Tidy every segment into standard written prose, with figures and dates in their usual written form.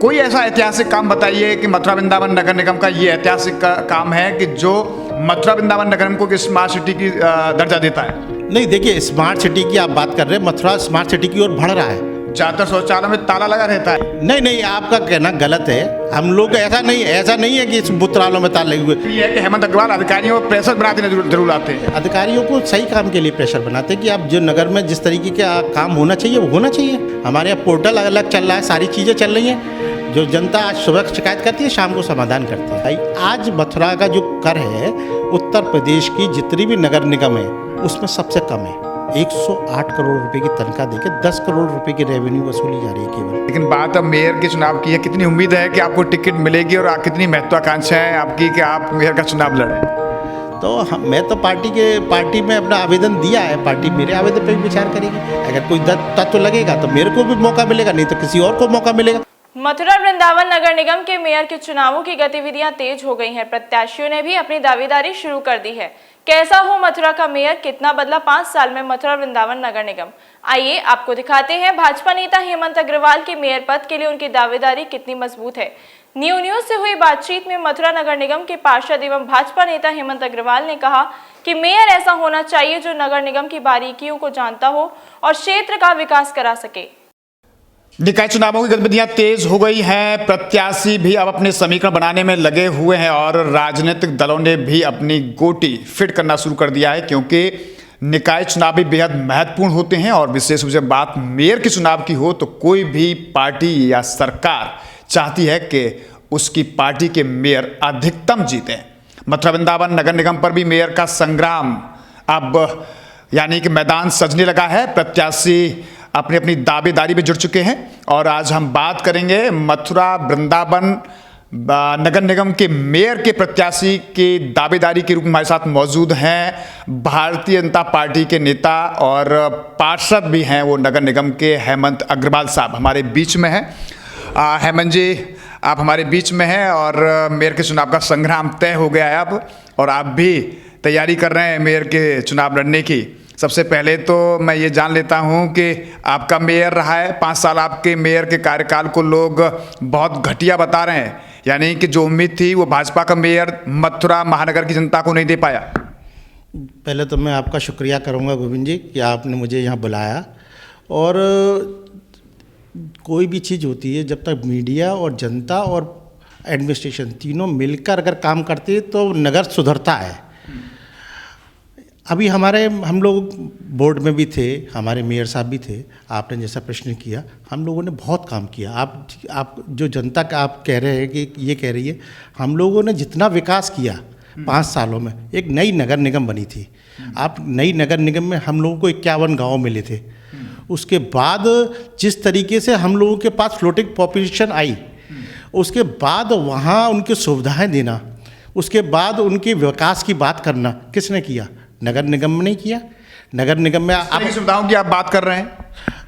कोई ऐसा ऐतिहासिक काम बताइए कि मथुरा वृंदावन नगर निगम का ये ऐतिहासिक काम है कि जो मथुरा वृंदावन नगर निगम को स्मार्ट सिटी की दर्जा देता है। नहीं, देखिए स्मार्ट सिटी की आप बात कर रहे हैं, मथुरा स्मार्ट सिटी की ओर बढ़ रहा है। ज़्यादातर शौचालय में ताला लगा रहता है। नहीं, आपका कहना गलत है। हम लोग ऐसा नहीं है कि इस बुतरालों में ताले लगे हुए। ये है कि हेमंत अग्रवाल अधिकारियों को प्रेशर बनाते जरूर आते हैं। अधिकारियों को सही काम के लिए प्रेशर बनाते हैं कि आप जो नगर में जिस तरीके का काम होना चाहिए वो होना चाहिए। हमारे यहाँ पोर्टल अलग चल रहा है, सारी चीज़ें चल रही हैं। जो जनता आज सुबह शिकायत करती है, शाम को समाधान करती है। भाई आज मथुरा का जो कर है, उत्तर प्रदेश की जितनी भी नगर निगम है उसमें सबसे कम है। 108 करोड़ रुपए की तनख्वाह देकर 10 करोड़ रुपए की रेवेन्यू वसूली जा रही है केवल। लेकिन बात अब मेयर के चुनाव की है, कितनी उम्मीद है कि आपको टिकट मिलेगी और कितनी महत्वाकांक्षा है आपकी कि आप मेयर का चुनाव लड़ें? तो मैं तो पार्टी में अपना आवेदन दिया है। पार्टी मेरे आवेदन पर भी विचार करेगी। अगर कोई तत्व लगेगा तो मेरे को भी मौका मिलेगा, नहीं तो किसी और को मौका मिलेगा। मथुरा वृंदावन नगर निगम के मेयर के चुनावों की गतिविधियां तेज हो गई हैं। प्रत्याशियों ने भी अपनी दावेदारी शुरू कर दी है। कैसा हो मथुरा का मेयर, कितना बदला 5 साल में मथुरा वृंदावन नगर निगम? आइए आपको दिखाते हैं भाजपा नेता हेमंत अग्रवाल के मेयर पद के लिए उनकी दावेदारी कितनी मजबूत है। न्यूज से हुई बातचीत में मथुरा नगर निगम के पार्षद एवं भाजपा नेता हेमंत अग्रवाल ने कहा कि मेयर ऐसा होना चाहिए जो नगर निगम की बारीकियों को जानता हो और क्षेत्र का विकास करा सके। निकाय चुनावों की गतिविधियां तेज हो गई हैं। प्रत्याशी भी अब अपने समीकरण बनाने में लगे हुए हैं और राजनीतिक दलों ने भी अपनी गोटी फिट करना शुरू कर दिया है, क्योंकि निकाय चुनाव भी बेहद महत्वपूर्ण होते हैं। और विशेष रूप से बात मेयर के चुनाव की हो तो कोई भी पार्टी या सरकार चाहती है कि उसकी पार्टी के मेयर अधिकतम जीतें। मथुरा वृंदावन नगर निगम पर भी मेयर का संग्राम अब यानी कि मैदान सजने लगा है। प्रत्याशी अपनी अपनी दावेदारी में जुट चुके हैं और आज हम बात करेंगे मथुरा वृंदावन नगर निगम के मेयर के प्रत्याशी की दावेदारी के रूप में हमारे साथ मौजूद हैं भारतीय जनता पार्टी के नेता और पार्षद भी हैं वो नगर निगम के हेमंत अग्रवाल साहब हमारे बीच में हैं। हेमंत जी, आप हमारे बीच में हैं और मेयर के चुनाव का संग्राम तय हो गया है अब, और आप भी तैयारी कर रहे हैं मेयर के चुनाव लड़ने की। सबसे पहले तो मैं ये जान लेता हूँ कि आपका मेयर रहा है 5 साल, आपके मेयर के कार्यकाल को लोग बहुत घटिया बता रहे हैं, यानी कि जो उम्मीद थी वो भाजपा का मेयर मथुरा महानगर की जनता को नहीं दे पाया। पहले तो मैं आपका शुक्रिया करूँगा गोविंद जी कि आपने मुझे यहाँ बुलाया। और कोई भी चीज़ होती है जब तक मीडिया और जनता और एडमिनिस्ट्रेशन तीनों मिलकर अगर काम करते हैं तो नगर सुधरता है। अभी हम लोग बोर्ड में भी थे, हमारे मेयर साहब भी थे। आपने जैसा प्रश्न किया, हम लोगों ने बहुत काम किया। आप जो जनता का आप कह रहे हैं कि ये कह रही है, हम लोगों ने जितना विकास किया 5 सालों में, एक नई नगर निगम बनी थी। आप नई नगर निगम में हम लोगों को 51 गाँव मिले थे। उसके बाद जिस तरीके से हम लोगों के पास फ्लोटिंग पॉपुलेशन आई, उसके बाद वहाँ उनकी सुविधाएं देना, उसके बाद उनके विकास की बात करना किसने किया? नगर निगम में नहीं किया। नगर निगम में आप सुविधाओं की आप बात कर रहे हैं।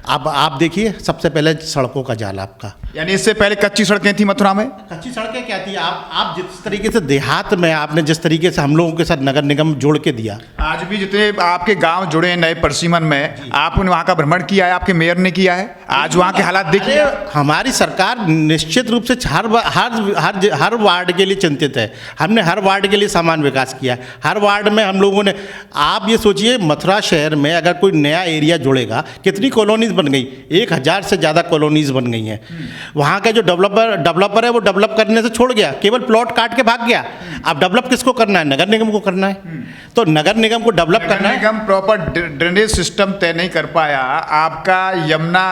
अब आप देखिए, सबसे पहले सड़कों का जाल आपका, यानी इससे पहले कच्ची सड़कें थी मथुरा में। कच्ची सड़कें क्या थी? आप जिस तरीके से देहात में आपने जिस तरीके से हम लोगों के साथ नगर निगम जोड़ के दिया, आज भी जितने आपके गांव जुड़े हैं नए परसीमन में, आपने वहां का भ्रमण किया है, आपके मेयर ने किया है, आज वहां के हालात देखिए। हमारी सरकार निश्चित रूप से हर वार्ड के लिए चिंतित है। हमने हर वार्ड के लिए समान विकास किया। हर वार्ड में हम लोगों ने, आप ये सोचिए मथुरा शहर में अगर कोई नया एरिया जुड़ेगा, कितनी कॉलोनीज बन गई, 1000 से ज़्यादा कॉलोनीज बन गई हैं। वहाँ का जो डेवलपर है वो डेवलप करने से छोड़ गया, केवल प्लॉट काट के भाग गया। अब डेवलप किसको करना है? नगर निगम को करना है। तो नगर निगम को डेवलप करना है। निगम प्रॉपर ड्रेनेज सिस्टम तय नहीं कर पाया। आपका यमुना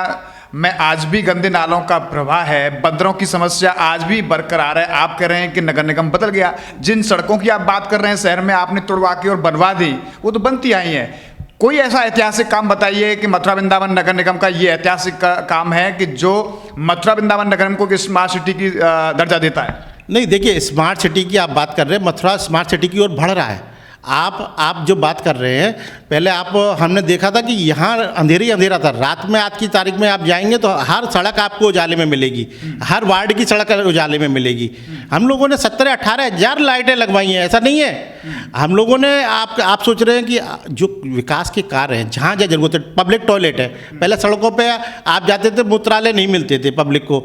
में आज भी गंदे नालों का प्रवाह है, बंदरों की समस्या आज भी बरकरार है। आप कह रहे हैं कि नगर निगम बदल गया। जिन सड़कों की आप बात कर रहे हैं शहर में, आपने तोड़वा के और बनवा दी, वो तो बनती आई हैं। कोई ऐसा ऐतिहासिक काम बताइए कि मथुरा वृंदावन नगर निगम का ये ऐतिहासिक काम है कि जो मथुरा वृंदावन नगर निगम को स्मार्ट सिटी की दर्जा देता है। नहीं, देखिए स्मार्ट सिटी की आप बात कर रहे हैं, मथुरा स्मार्ट सिटी की ओर बढ़ रहा है। आप जो बात कर रहे हैं, पहले हमने देखा था कि यहाँ अंधेरी अंधेरा था। रात में आज की तारीख में आप जाएंगे तो हर सड़क आपको उजाले में मिलेगी, हर वार्ड की सड़क उजाले में मिलेगी। हम लोगों ने 17-18 हज़ार लाइटें लगवाई हैं, ऐसा नहीं है। हम लोगों ने आप सोच रहे हैं कि जो विकास के कार्य हैं, जहाँ जहाँ जरूरत है, पब्लिक टॉयलेट है, पहले सड़कों पे आप जाते थे मूत्रालय नहीं मिलते थे पब्लिक को।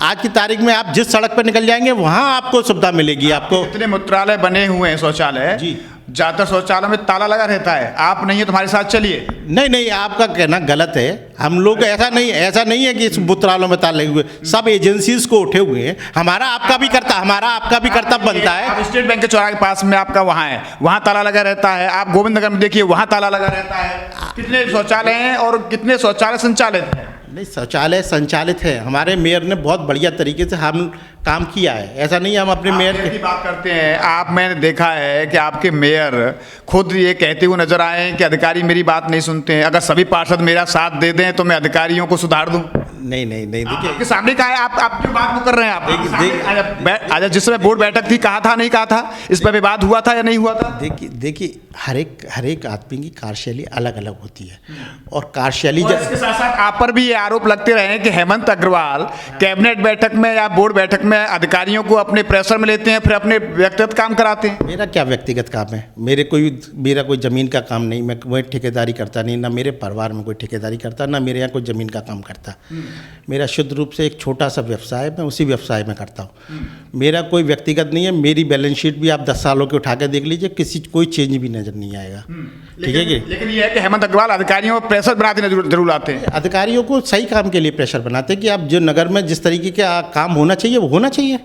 आज की तारीख में आप जिस सड़क पर निकल जाएंगे वहाँ आपको सुविधा मिलेगी। आपको इतने मूत्रालय बने हुए हैं, शौचालय जी, ज़्यादातर शौचालय में ताला लगा रहता है। आप नहीं है तुम्हारे साथ चलिए। नहीं, आपका कहना गलत है। हम लोग ऐसा नहीं है कि इस मूत्रालयों में ताले लगे हुए, सब एजेंसीज को उठे हुए हैं। हमारा आपका भी कर्तव्य बनता है। आप स्टेट बैंक के चौराहे के पास में आपका वहाँ है, वहाँ ताला लगा रहता है। आप गोविंद नगर में देखिए, वहाँ ताला लगा रहता है। कितने शौचालय हैं और कितने शौचालय संचालित हैं? नहीं, शौचालय संचालित है। हमारे मेयर ने बहुत बढ़िया तरीके से हम काम किया है। ऐसा नहीं है हम अपने मेयर की बात करते हैं। मैंने देखा है कि आपके मेयर खुद ये कहते हुए नजर आए हैं कि अधिकारी मेरी बात नहीं सुनते हैं। अगर सभी पार्षद मेरा साथ दे दें तो मैं अधिकारियों को सुधार दूं। नहीं, देखिए आपके सामने कहा है, आप जो बात कर रहे हैं। आप आज जिस समय बोर्ड बैठक थी, कहा था नहीं कहा था, इस पर विवाद हुआ था या नहीं हुआ था? देखिए हर एक आदमी की कार्यशैली अलग अलग होती है और कार्यशैली इसके साथ साथ आप पर भी ये आरोप लगते रहे हैं कि हेमंत अग्रवाल कैबिनेट बैठक में या बोर्ड बैठक में अधिकारियों को अपने प्रेशर में लेते हैं, फिर अपने व्यक्तिगत काम कराते हैं। मेरा क्या व्यक्तिगत काम है? मेरा कोई ज़मीन का काम नहीं, मैं कोई ठेकेदारी करता नहीं, ना मेरे परिवार में कोई ठेकेदारी करता, ना मेरे यहाँ कोई ज़मीन का काम करता। मेरा शुद्ध रूप से एक छोटा सा व्यवसाय है, मैं उसी व्यवसाय में करता हूँ। मेरा कोई व्यक्तिगत नहीं है। मेरी बैलेंस शीट भी आप 10 सालों की उठा के देख लीजिए, कोई चेंज भी नज़र नहीं आएगा। ठीक है कि लेकिन ये है कि हेमंत अग्रवाल अधिकारियों पर प्रेशर बनाते जरूर आते हैं। अधिकारियों को सही काम के लिए प्रेशर बनाते हैं कि आप जो नगर में जिस तरीके का काम होना चाहिए वो होना चाहिए,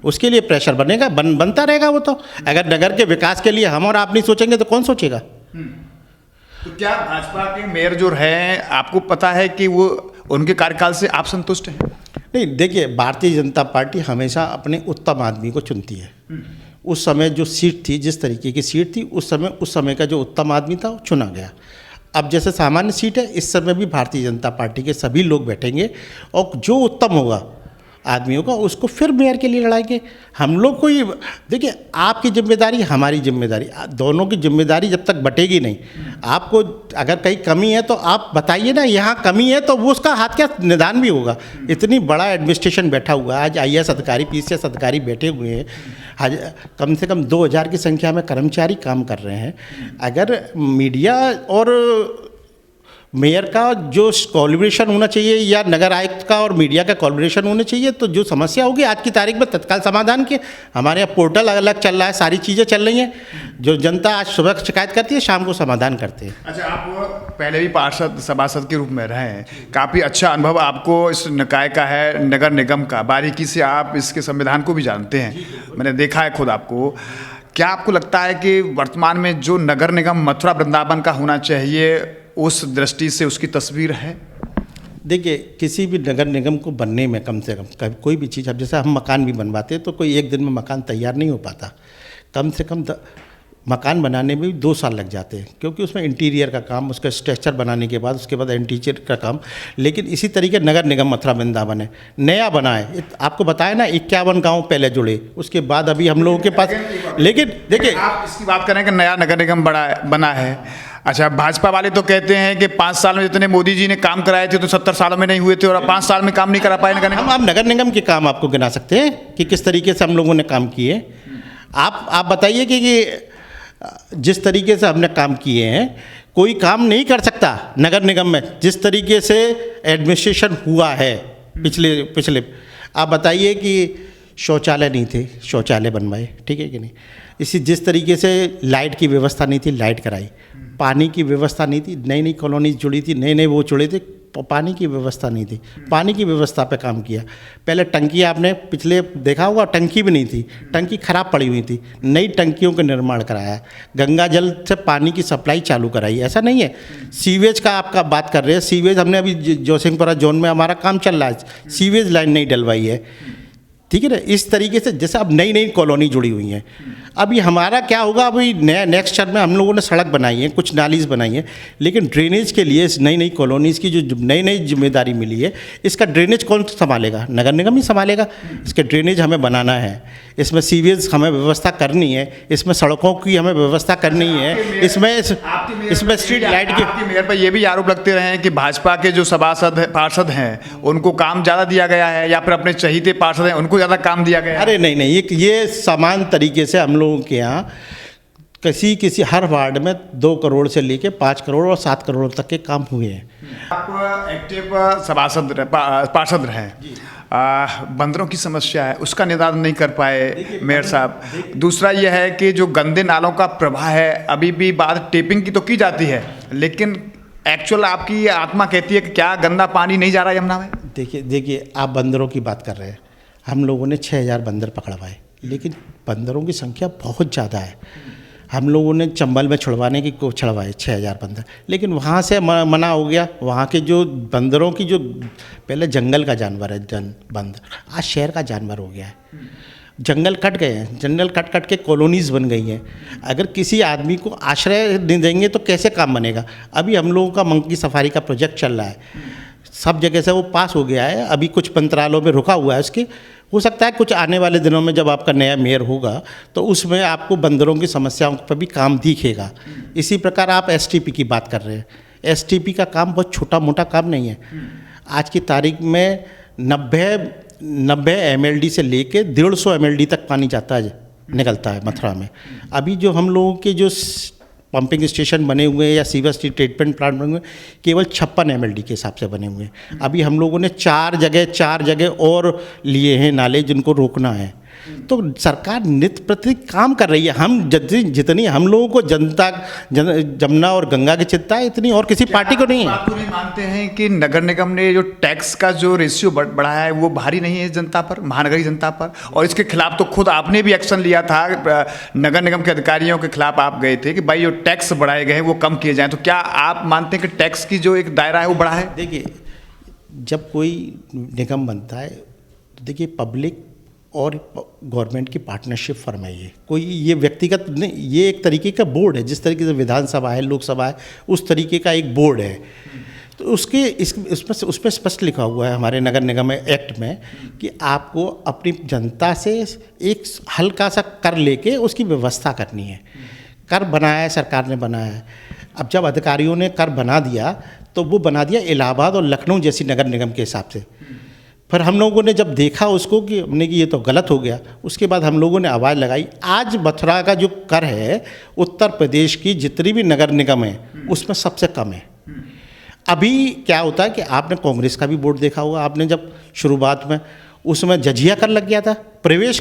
उसके लिए प्रेशर बनेगा, बनता रहेगा वो। तो अगर नगर के विकास के लिए हम और आप नहीं सोचेंगे तो कौन सोचेगा? तो क्या भाजपा के मेयर जो हैं, आपको पता है कि वो उनके कार्यकाल से आप संतुष्ट हैं? नहीं, देखिए भारतीय जनता पार्टी हमेशा अपने उत्तम आदमी को चुनती है। उस समय जो सीट थी, जिस तरीके की सीट थी, उस समय का जो उत्तम आदमी था वो चुना गया। अब जैसे सामान्य सीट है, इस समय भी भारतीय जनता पार्टी के सभी लोग बैठेंगे और जो उत्तम होगा आदमियों का, उसको फिर मेयर के लिए लड़ाएंगे। हम लोग को ये देखिए, आपकी जिम्मेदारी, हमारी जिम्मेदारी, दोनों की जिम्मेदारी जब तक बटेगी नहीं। आपको अगर कहीं कमी है तो आप बताइए ना, यहाँ कमी है, तो वो उसका हाथ क्या निदान भी होगा। इतनी बड़ा एडमिनिस्ट्रेशन बैठा हुआ है, आज IAS अधिकारी, PCS अधिकारी बैठे हुए हैं, कम से कम 2000 की संख्या में कर्मचारी काम कर रहे हैं। अगर मीडिया और मेयर का जो कोलैबोरेशन होना चाहिए या नगर आयुक्त का और मीडिया का कोलैबोरेशन होना चाहिए, तो जो समस्या होगी आज की तारीख में तत्काल समाधान के। हमारे यहाँ पोर्टल अलग चल रहा है, सारी चीज़ें चल रही हैं। जो जनता आज सुबह शिकायत करती है, शाम को समाधान करते हैं। अच्छा, आप पहले भी पार्षद सभासद के रूप में रहे हैं, काफ़ी अच्छा अनुभव आपको इस निकाय का है, नगर निगम का। बारीकी से आप इसके संविधान को भी जानते हैं, मैंने देखा है खुद आपको। क्या आपको लगता है कि वर्तमान में जो नगर निगम मथुरा वृंदावन का होना चाहिए, उस दृष्टि से उसकी तस्वीर है? देखिए, किसी भी नगर निगम को बनने में कम से कम कोई भी चीज़, अब जैसे हम मकान भी बनवाते हैं तो कोई एक दिन में मकान तैयार नहीं हो पाता। कम से कम मकान बनाने में भी 2 साल लग जाते हैं, क्योंकि उसमें इंटीरियर का काम, उसका स्ट्रक्चर बनाने के बाद, उसके बाद इंटीरियर का काम। लेकिन इसी तरीके नगर निगम मथुरा वृंदावन है, नया बना है। आपको बताया ना, 51 गाँव पहले जुड़े, उसके बाद अभी हम लोगों के पास। लेकिन देखिए, आप इसकी बात करें कि नया नगर निगम बना है। अच्छा, भाजपा वाले तो कहते हैं कि 5 साल में जितने मोदी जी ने काम कराए थे तो 70 सालों में नहीं हुए थे, और 5 साल में काम नहीं करा पाए नगर निगम। हम नगर निगम के काम आपको गिना सकते हैं कि किस तरीके से हम लोगों ने काम किए। आप बताइए कि जिस तरीके से हमने काम किए हैं, कोई काम नहीं कर सकता नगर निगम में जिस तरीके से एडमिनिस्ट्रेशन हुआ है पिछले। आप बताइए कि शौचालय नहीं थे, शौचालय बनवाए, ठीक है कि नहीं? जिस तरीके से लाइट की व्यवस्था नहीं थी, लाइट कराई। पानी की व्यवस्था नहीं थी, नई नई कॉलोनीज जुड़ी थी, नए वो जुड़े थे, पानी की व्यवस्था नहीं थी, पानी की व्यवस्था पे काम किया। पहले टंकी आपने पिछले देखा होगा, टंकी भी नहीं थी, टंकी खराब पड़ी हुई थी, नई टंकियों का निर्माण कराया। गंगा जल से पानी की सप्लाई चालू कराई। ऐसा नहीं है। सीवेज का आपका बात कर रहे हैं, सीवेज हमने अभी जोसिंहपुरा जोन में हमारा काम चल रहा है, सीवेज लाइन नहीं डलवाई है, ठीक है ना? इस तरीके से जैसे अब नई नई कॉलोनी जुड़ी हुई हैं। अभी हमारा क्या होगा, अभी नेक्स्ट टर्म में हम लोगों ने सड़क बनाई है, कुछ नालीज बनाई है, लेकिन ड्रेनेज के लिए इस नई नई कॉलोनीज़ की जो नई नई जिम्मेदारी मिली है, इसका ड्रेनेज कौन संभालेगा? नगर निगम ही संभालेगा। इसके ड्रेनेज हमें बनाना है, इसमें सीवेज हमें व्यवस्था करनी है, इसमें सड़कों की हमें व्यवस्था करनी है, इसमें स्ट्रीट लाइट की। आपके मेयर पर ये भी आरोप लगते रहे हैं कि भाजपा के जो पार्षद हैं उनको काम ज़्यादा दिया गया है, या फिर अपने चहीते पार्षद हैं उनको ज़्यादा काम दिया गया है। अरे नहीं, ये समान तरीके से हम लोगों के यहाँ किसी हर वार्ड में 2 करोड़ से लेके 5 करोड़ और 7 करोड़ तक के काम हुए हैं। आप एक्टिव पार्षद रहे, बंदरों की समस्या है उसका निदान नहीं कर पाए मेयर साहब। दूसरा यह है कि जो गंदे नालों का प्रवाह है, अभी भी बात टेपिंग की तो की जाती है, लेकिन एक्चुअल आपकी आत्मा कहती है कि क्या गंदा पानी नहीं जा रहा है यमुना में? देखिए आप बंदरों की बात कर रहे हैं, हम लोगों ने 6000 बंदर पकड़वाए, लेकिन बंदरों की संख्या बहुत ज़्यादा है। हम लोगों ने चंबल में छुड़वाने की छुड़वाए 6000 बंदर, लेकिन वहाँ से मना हो गया। वहाँ के जो बंदरों की जो पहले जंगल का जानवर है बंदर, आज शहर का जानवर हो गया है। जंगल कट गए हैं, जंगल कट के कॉलोनीज़ बन गई हैं। अगर किसी आदमी को आश्रय नहीं देंगे तो कैसे काम बनेगा? अभी हम लोगों का मंकी सफारी का प्रोजेक्ट चल रहा है, सब जगह से वो पास हो गया है, अभी कुछ मंत्रालयों में रुका हुआ है उसके। हो सकता है कुछ आने वाले दिनों में जब आपका नया मेयर होगा तो उसमें आपको बंदरों की समस्याओं पर भी काम दिखेगा। इसी प्रकार आप एसटीपी की बात कर रहे हैं, एसटीपी का काम बहुत छोटा मोटा काम नहीं है। आज की तारीख में 90 MLD से लेके 150 MLD तक पानी जाता है, निकलता है मथुरा में। अभी जो हम लोगों के जो पंपिंग स्टेशन बने हुए हैं या सीवर ट्रीटमेंट प्लांट बने हुए हैं, केवल 56 MLD के हिसाब से बने हुए हैं। अभी हम लोगों ने 4 जगह और लिए हैं नाले जिनको रोकना है। तो सरकार नित्य प्रति काम कर रही है। हम जितनी हम लोगों को जमुना और गंगा की चिंता है, इतनी और किसी पार्टी को नहीं है। आप तो नहीं मानते हैं कि नगर निगम ने जो टैक्स का जो रेशियो बढ़ाया है वो भारी नहीं है जनता पर, महानगरीय जनता पर? और इसके खिलाफ तो खुद आपने भी एक्शन लिया था, नगर निगम के अधिकारियों के खिलाफ आप गए थे कि भाई जो टैक्स बढ़ाए गए हैं वो कम किए जाएं। तो क्या आप मानते हैं कि टैक्स की जो एक दायरा है वो बढ़ा है? देखिए, जब कोई निगम बनता है तो देखिए पब्लिक और गवर्नमेंट की पार्टनरशिप फर्म है। ये कोई ये व्यक्तिगत नहीं, ये एक तरीके का बोर्ड है। जिस तरीके से विधानसभा है, लोकसभा है, उस तरीके का एक बोर्ड है। तो उसमें स्पष्ट लिखा हुआ है हमारे नगर निगम एक्ट में कि आपको अपनी जनता से एक हल्का सा कर लेके उसकी व्यवस्था करनी है। कर बनाया है, सरकार ने बनाया है। अब जब अधिकारियों ने कर बना दिया तो वो बना दिया इलाहाबाद और लखनऊ जैसी नगर निगम के हिसाब से। फिर हम लोगों ने जब देखा उसको कि हमने कि ये तो गलत हो गया, उसके बाद हम लोगों ने आवाज़ लगाई। आज मथुरा का जो कर है उत्तर प्रदेश की जितनी भी नगर निगम है उसमें सबसे कम है। अभी क्या होता है कि आपने कांग्रेस का भी बोर्ड देखा होगा, आपने जब शुरुआत में उसमें जजिया कर लग गया था, प्रवेश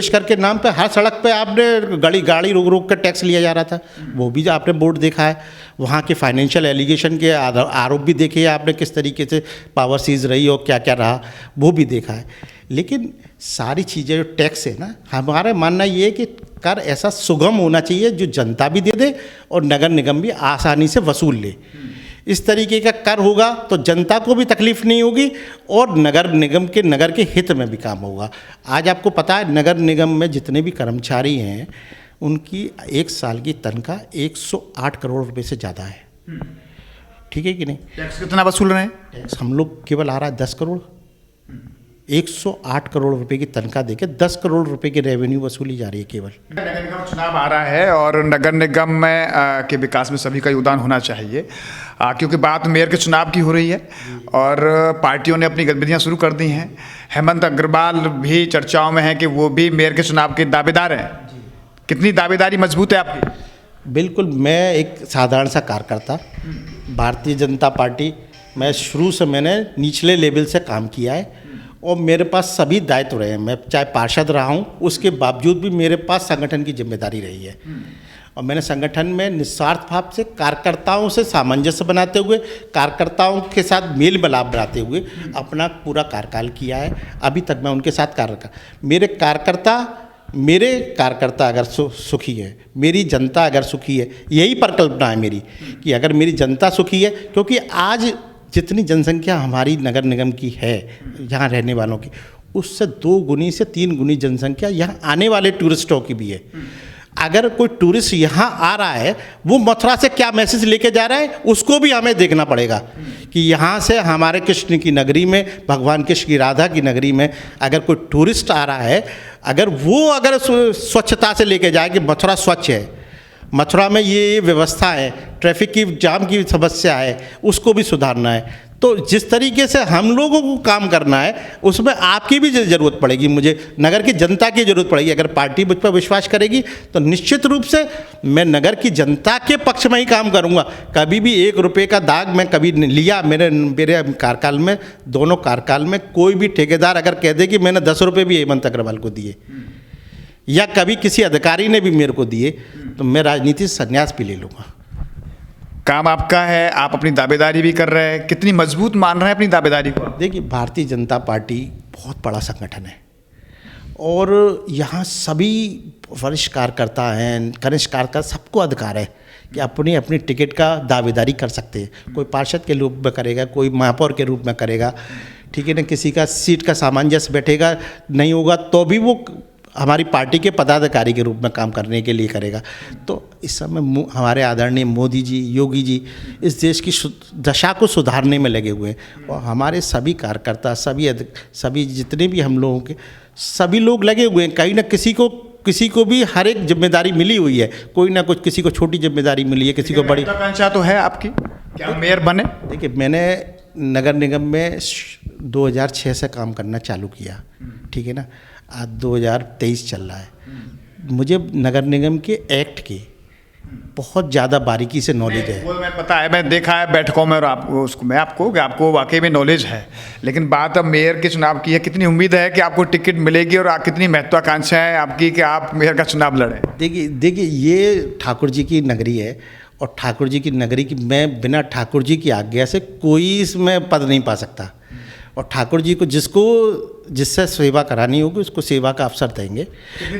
कर के नाम पे हर सड़क पे आपने गाड़ी रोक कर टैक्स लिया जा रहा था, वो भी आपने बोर्ड देखा है। वहाँ के फाइनेंशियल एलिगेशन के आरोप भी देखे आपने, किस तरीके से पावर सीज रही और क्या क्या रहा वो भी देखा है। लेकिन सारी चीज़ें जो टैक्स है ना, हमारा मानना ये है कि कर ऐसा सुगम होना चाहिए जो जनता भी दे दे और नगर निगम भी आसानी से वसूल ले। इस तरीके का कर होगा तो जनता को भी तकलीफ नहीं होगी और नगर निगम के नगर के हित में भी काम होगा। आज आपको पता है नगर निगम में जितने भी कर्मचारी हैं उनकी एक साल की तनख्वाह 108 करोड़ रुपए से ज़्यादा है। ठीक है कि नहीं? टैक्स कितना वसूल रहे हैं? टैक्स हम लोग केवल आ रहा है 10 करोड़। 108 करोड़ रुपए की तनख्वाह देके 10 करोड़ रुपए की रेवेन्यू वसूली जा रही है केवल। नगर निगम चुनाव आ रहा है और नगर निगम में के विकास में सभी का योगदान होना चाहिए, क्योंकि बात मेयर के चुनाव की हो रही है और पार्टियों ने अपनी गतिविधियां शुरू कर दी हैं। हेमंत अग्रवाल भी चर्चाओं में है कि वो भी मेयर के चुनाव के दावेदार हैं। कितनी दावेदारी मजबूत है आपकी? बिल्कुल, मैं एक साधारण सा कार्यकर्ता, भारतीय जनता पार्टी में शुरू से मैंने निचले लेवल से काम किया है और मेरे पास सभी दायित्व रहे हैं। मैं चाहे पार्षद रहा हूँ, उसके बावजूद भी मेरे पास संगठन की जिम्मेदारी रही है और मैंने संगठन में निस्वार्थ भाव से कार्यकर्ताओं से सामंजस्य बनाते हुए, कार्यकर्ताओं के साथ मेल मिलाप बनाते हुए अपना पूरा कार्यकाल किया है। अभी तक मैं उनके साथ मेरे कार्यकर्ता अगर सुखी है, मेरी जनता अगर सुखी है, यही परिकल्पना है मेरी कि अगर मेरी जनता सुखी है, क्योंकि आज जितनी जनसंख्या हमारी नगर निगम की है यहाँ रहने वालों की, उससे 2 गुनी से 3 गुनी जनसंख्या यहाँ आने वाले टूरिस्टों की भी है। अगर कोई टूरिस्ट यहाँ आ रहा है, वो मथुरा से क्या मैसेज लेके जा रहा है उसको भी हमें देखना पड़ेगा कि यहाँ से हमारे कृष्ण की नगरी में, भगवान कृष्ण की राधा की नगरी में अगर कोई टूरिस्ट आ रहा है, अगर स्वच्छता से लेके जाए कि मथुरा स्वच्छ है, मथुरा में ये व्यवस्था है, ट्रैफिक की जाम की समस्या है, उसको भी सुधारना है। तो जिस तरीके से हम लोगों को काम करना है उसमें आपकी भी ज़रूरत पड़ेगी, मुझे नगर की जनता की ज़रूरत पड़ेगी। अगर पार्टी मुझ पर विश्वास करेगी तो निश्चित रूप से मैं नगर की जनता के पक्ष में ही काम करूंगा। कभी भी 1 रुपये का दाग मैं कभी नहीं लिया। मेरे कार्यकाल में, दोनों कार्यकाल में कोई भी ठेकेदार अगर कह दे कि मैंने 10 रुपये भी हेमंत अग्रवाल को दिए या कभी किसी अधिकारी ने भी मेरे को दिए तो मैं राजनीति से संन्यास भी ले लूँगा। काम आपका है, आप अपनी दावेदारी भी कर रहे हैं। कितनी मजबूत मान रहे हैं अपनी दावेदारी को? देखिए, भारतीय जनता पार्टी बहुत बड़ा संगठन है और यहाँ सभी वरिष्ठ कार्यकर्ता हैं, कनिष्ठ कार्यकर्ता, सबको अधिकार है कि अपनी अपनी टिकट का दावेदारी कर सकते हैं। कोई पार्षद के रूप में करेगा, कोई महापौर के रूप में करेगा, ठीक है ना, किसी का सीट का सामंजस्य बैठेगा नहीं होगा तो भी वो हमारी पार्टी के पदाधिकारी के रूप में काम करने के लिए करेगा। तो इस समय हमारे आदरणीय मोदी जी, योगी जी इस देश की दशा को सुधारने में लगे हुए हैं और हमारे सभी कार्यकर्ता, सभी जितने भी हम लोगों के सभी लोग लगे हुए हैं। कहीं ना किसी को भी हर एक जिम्मेदारी मिली हुई है, कोई ना कुछ, किसी को छोटी जिम्मेदारी मिली है, किसी को बड़ी। आकांक्षा तो है आपकी, क्या मेयर बने? देखिए, मैंने नगर निगम में 2006 से काम करना चालू किया, ठीक है ना, आज 2023 चल रहा है। मुझे नगर निगम के एक्ट की बहुत ज़्यादा बारीकी से नॉलेज है। वो मैं पता है, मैं देखा है बैठकों में और आपको वाकई में नॉलेज है। लेकिन बात अब मेयर के चुनाव की है, कितनी उम्मीद है कि आपको टिकट मिलेगी और कितनी महत्वाकांक्षा है आपकी कि आप मेयर का चुनाव लड़ें? देखिए ये ठाकुर जी की नगरी है और ठाकुर जी की नगरी की मैं बिना ठाकुर जी की आज्ञा से कोई इसमें पद नहीं पा सकता और ठाकुर जी को जिससे सेवा करानी होगी उसको सेवा का अवसर देंगे।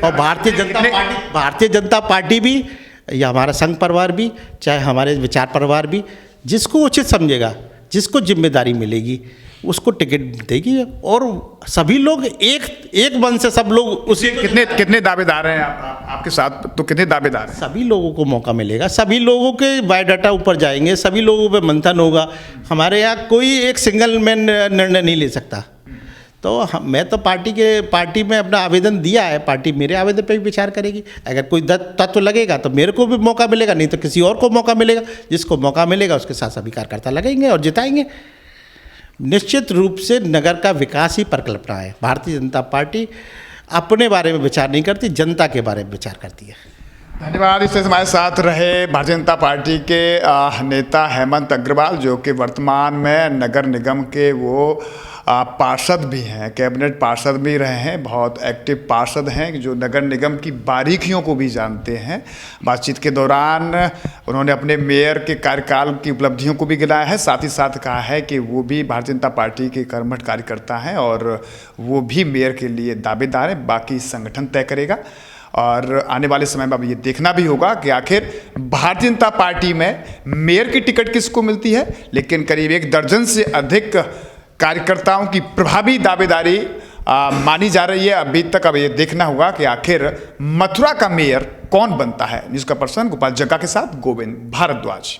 और भारतीय जनता पार्टी भी या हमारा संघ परिवार भी, चाहे हमारे विचार परिवार भी, जिसको उचित समझेगा, जिसको जिम्मेदारी मिलेगी उसको टिकट देगी और सभी लोग एक मन से सब लोग उसी। कितने दावेदार हैं आपके साथ? तो कितने दावेदार हैं? सभी लोगों को मौका मिलेगा, सभी लोगों के बायोडाटा ऊपर जाएंगे, सभी लोगों पे मंथन होगा। हमारे यहाँ कोई एक सिंगल मैन निर्णय नहीं ले सकता। तो मैं तो पार्टी में अपना आवेदन दिया है, पार्टी मेरे आवेदन पे भी विचार करेगी। अगर कोई तत्व लगेगा तो मेरे को भी मौका मिलेगा, नहीं तो किसी और को मौका मिलेगा। जिसको मौका मिलेगा उसके साथ सभी कार्यकर्ता लगेंगे और जिताएंगे। निश्चित रूप से नगर का विकास ही परिकल्पना है। भारतीय जनता पार्टी अपने बारे में विचार नहीं करती, जनता के बारे में विचार करती है। धन्यवाद। इससे हमारे साथ रहे भारतीय जनता पार्टी के नेता हेमंत अग्रवाल, जो कि वर्तमान में नगर निगम के वो पार्षद भी हैं, कैबिनेट पार्षद भी रहे हैं, बहुत एक्टिव पार्षद हैं जो नगर निगम की बारीकियों को भी जानते हैं। बातचीत के दौरान उन्होंने अपने मेयर के कार्यकाल की उपलब्धियों को भी गिनाया है, साथ ही साथ कहा है कि वो भी भारतीय जनता पार्टी के कर्मठ कार्यकर्ता हैं और वो भी मेयर के लिए दावेदार हैं, बाकी संगठन तय करेगा। और आने वाले समय में अब ये देखना भी होगा कि आखिर भारतीय जनता पार्टी में मेयर की टिकट किसको मिलती है। लेकिन करीब 1 दर्जन से अधिक कार्यकर्ताओं की प्रभावी दावेदारी मानी जा रही है अभी तक। अब ये देखना होगा कि आखिर मथुरा का मेयर कौन बनता है। न्यूज़ का पर्सन गोपाल जग्गा के साथ गोविंद भारद्वाज।